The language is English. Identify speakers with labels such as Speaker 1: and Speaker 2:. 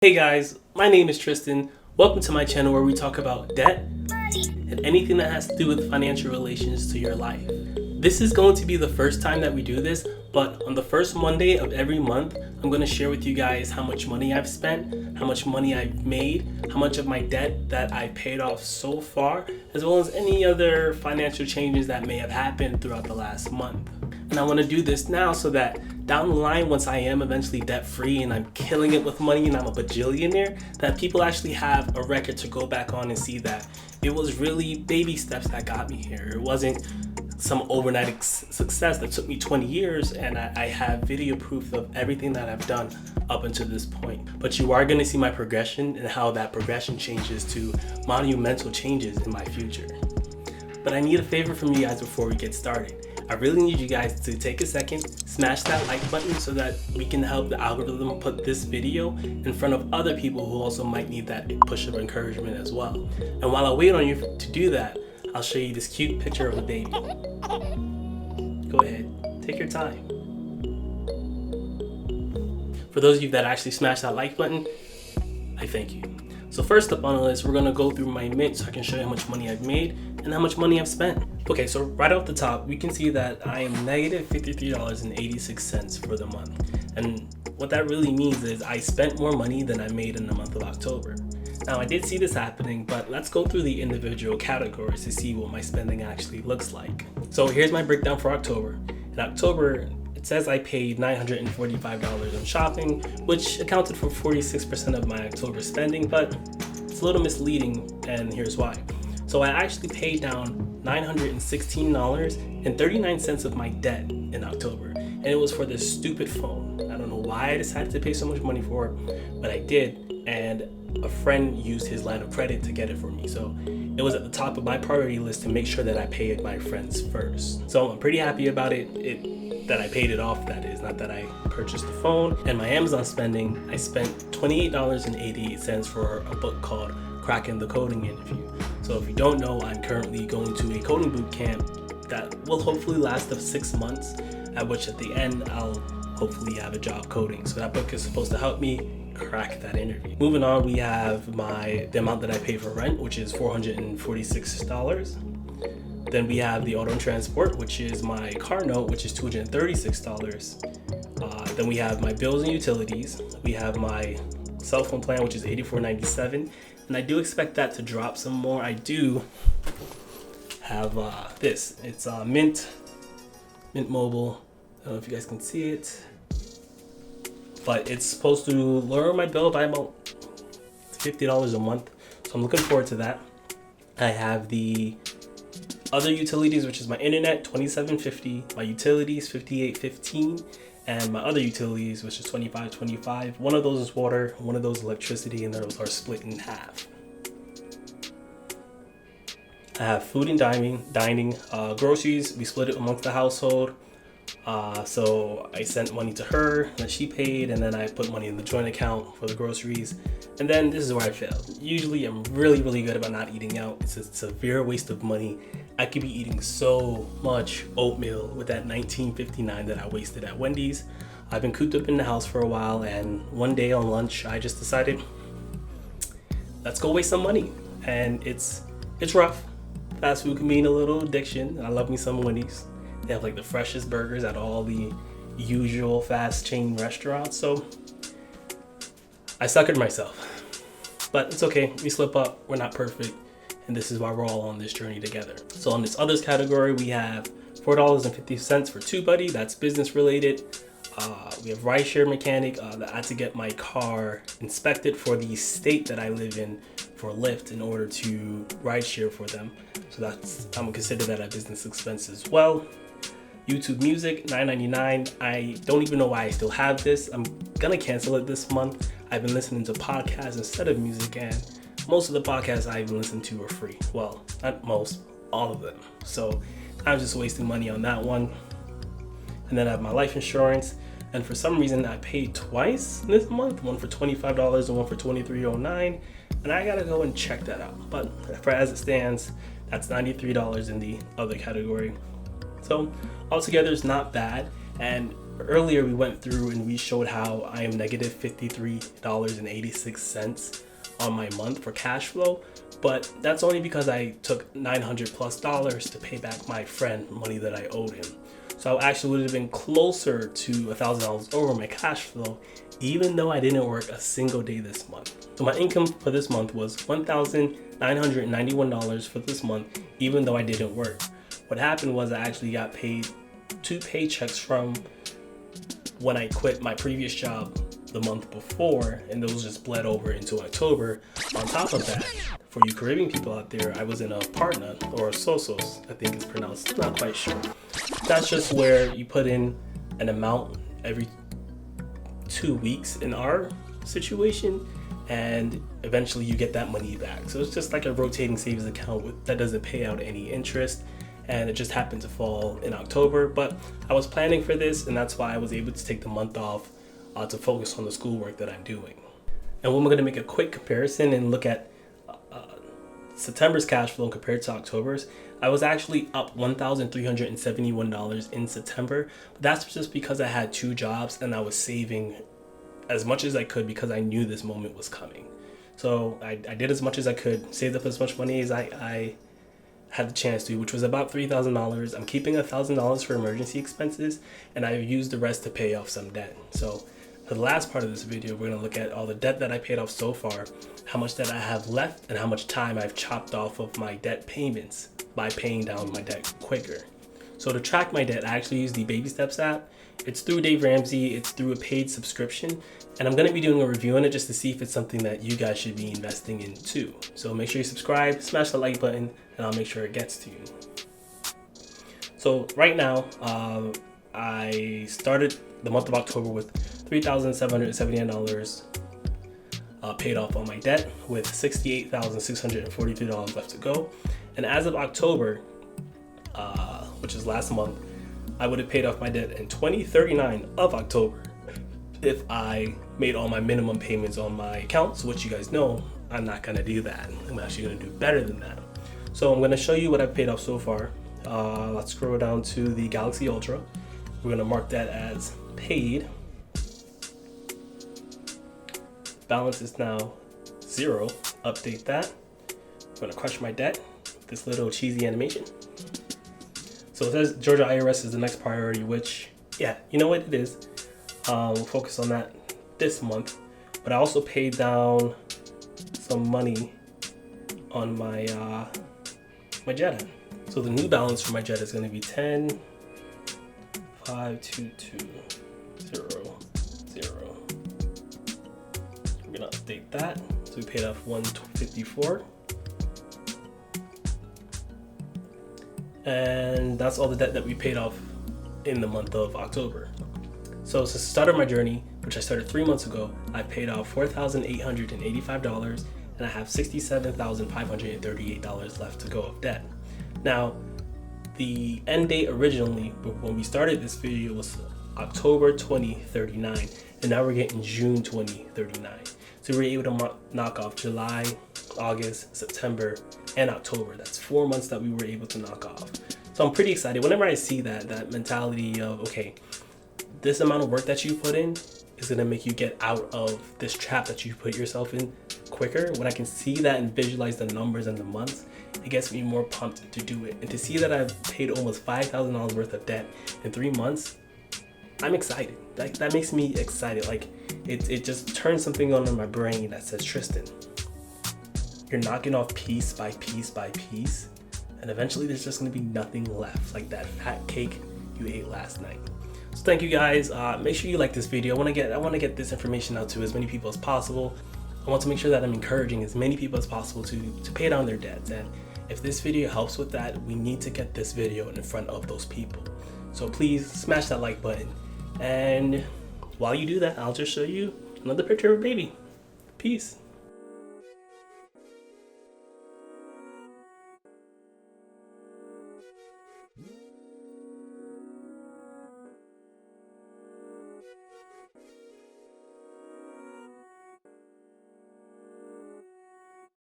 Speaker 1: Hey guys, my name is Tristan. Welcome to my channel where we talk about debt and anything that has to do with financial relations to your life. This is going to be the first time that we do this, but on the first Monday of every month, I'm going to share with you guys how much money I've spent, how much money I've made, how much of my debt that I've paid off so far, as well as any other financial changes that may have happened throughout the last month. And I want to do this now so that down the line, once I am eventually debt free and I'm killing it with money and I'm a bajillionaire, that people actually have a record to go back on and see that it was really baby steps that got me here. It wasn't some overnight success that took me 20 years, and I have video proof of everything that I've done up until this point. But you are going to see my progression and how that progression changes to monumental changes in my future. But I need a favor from you guys before we get started. I really need you guys to take a second, smash that like button so that we can help the algorithm put this video in front of other people who also might need that push of encouragement as well. And while I wait on you to do that, I'll show you this cute picture of a baby. Go ahead, take your time. For those of you that actually smashed that like button, I thank you. So first up on the list, we're gonna go through my mint so I can show you how much money I've made and how much money I've spent. Okay, so right off the top, we can see that I am negative $53.86 for the month. And what that really means is I spent more money than I made in the month of October. Now, I did see this happening, but let's go through the individual categories to see what my spending actually looks like. So here's my breakdown for October. In October, it says I paid $945 on shopping, which accounted for 46% of my October spending, but it's a little misleading, and here's why. So I actually paid down $916.39 of my debt in October, and it was for this stupid phone. I don't know why I decided to pay so much money for it, but I did, and a friend used his line of credit to get it for me. So it was at the top of my priority list to make sure that I paid my friends first. So I'm pretty happy about it. That I paid it off, that is, not that I purchased the phone. And my Amazon spending, I spent $28.88 for a book called Cracking the Coding Interview. So if you don't know, I'm currently going to a coding bootcamp that will hopefully last up 6 months, at which at the end I'll hopefully have a job coding. So that book is supposed to help me crack that interview. Moving on, we have the amount that I pay for rent, which is $446. Then we have the auto and transport, which is my car note, which is $236. Then we have my bills and utilities. We have my cell phone plan, which is $84.97. And I do expect that to drop some more. I do have this. It's Mint Mobile. I don't know if you guys can see it, but it's supposed to lower my bill by about $50 a month. So I'm looking forward to that. I have the other utilities, which is my internet, $27.50, my utilities, $58.15, and my other utilities, which is $25.25. One of those is water, one of those electricity, and those are split in half. I have food and dining, groceries. We split it amongst the household. So I sent money to her that she paid, and then I put money in the joint account for the groceries. And then this is where I failed. Usually I'm really good about not eating out. It's a severe waste of money. I could be eating so much oatmeal with that $19.59 that I wasted at Wendy's. I've been cooped up in the house for a while, and one day on lunch I just decided, let's go waste some money. And it's rough. Fast food can mean a little addiction, and I love me some Wendy's. They have like the freshest burgers at all the usual fast chain restaurants. So I suckered myself, but it's okay. We slip up. We're not perfect. And this is why we're all on this journey together. So on this others category, we have $4.50 for TubeBuddy. That's business related. We have rideshare mechanic. That I had to get my car inspected for the state that I live in for Lyft in order to rideshare for them. So I'm gonna consider that a business expense as well. YouTube Music, $9.99. I don't even know why I still have this. I'm gonna cancel it this month. I've been listening to podcasts instead of music, and most of the podcasts I even listen to are free. Well, not most, all of them. So I'm just wasting money on that one. And then I have my life insurance. And for some reason, I paid twice this month, one for $25 and one for $23.09. And I gotta go and check that out. But for as it stands, that's $93 in the other category. So altogether, it's not bad. And Earlier we went through and we showed how I am negative $53.86 on my month for cash flow, but that's only because I took $900+ to pay back my friend money that I owed him. So I actually would have been closer to $1,000 over my cash flow, even though I didn't work a single day this month. So my income for this month was $1,991 for this month, even though I didn't work. What happened was I actually got paid 2 paychecks from when I quit my previous job the month before, and those just bled over into October. On top of that, for you Caribbean people out there, I was in a partner, or sosos, I think it's pronounced, not quite sure. That's just where you put in an amount every 2 weeks in our situation, and eventually you get that money back. So it's just like a rotating savings account that doesn't pay out any interest, and it just happened to fall in October. But I was planning for this, and that's why I was able to take the month off to focus on the schoolwork that I'm doing. And we're going to make a quick comparison and look at September's cash flow compared to October's. I was actually up $1,371 in September, but that's just because I had 2 jobs and I was saving as much as I could because I knew this moment was coming. So I did as much as I could, saved up as much money as I had the chance to, which was about $3,000. I'm keeping $1,000 for emergency expenses, and I used the rest to pay off some debt. So for the last part of this video, we're going to look at all the debt that I paid off so far, how much debt I have left, and how much time I've chopped off of my debt payments by paying down my debt quicker. So to track my debt, I actually use the Baby Steps app. It's through Dave Ramsey. It's through a paid subscription, and I'm going to be doing a review on it just to see if it's something that you guys should be investing in too. So make sure you subscribe, smash the like button, and I'll make sure it gets to you. So right now, I started the month of October with $3,779 paid off on my debt, with $68,643 left to go. And as of October, which is last month, I would have paid off my debt in 2039 of October if I made all my minimum payments on my accounts, which you guys know I'm not going to do that. I'm actually going to do better than that. So I'm going to show you what I've paid off so far. Let's scroll down to the Galaxy Ultra. We're going to mark that as paid. Balance is now 0. Update that. I'm going to crush my debt with this little cheesy animation. So it says Georgia IRS is the next priority, which, yeah, you know what it is. We'll focus on that this month. But I also paid down some money on my my Jetta. So the new balance for my Jetta is going to be 10,522,0,0. We're going to update that. So we paid off $154. And that's all the debt that we paid off in the month of October. So since the start of my journey, which I started 3 months ago, I paid off $4,885, and I have $67,538 left to go of debt. Now, the end date originally, when we started this video, was October 2039, and now we're getting June 2039. So we were able to knock off July, August, September, and October. That's 4 months that we were able to knock off. So I'm pretty excited. Whenever I see that mentality of, okay, this amount of work that you put in is going to make you get out of this trap that you put yourself in quicker. When I can see that and visualize the numbers and the months, it gets me more pumped to do it. And to see that I've paid almost $5,000 worth of debt in 3 months, I'm excited. Like, that makes me excited. Like, it just turns something on in my brain that says, Tristan, you're knocking off piece by piece by piece, and eventually there's just going to be nothing left, like that fat cake you ate last night. So thank you guys. Make sure you like this video. I want to get this information out to as many people as possible. I want to make sure that I'm encouraging as many people as possible to pay down their debts. And if this video helps with that, we need to get this video in front of those people. So please smash that like button. And while you do that, I'll just show you another picture of a baby. Peace.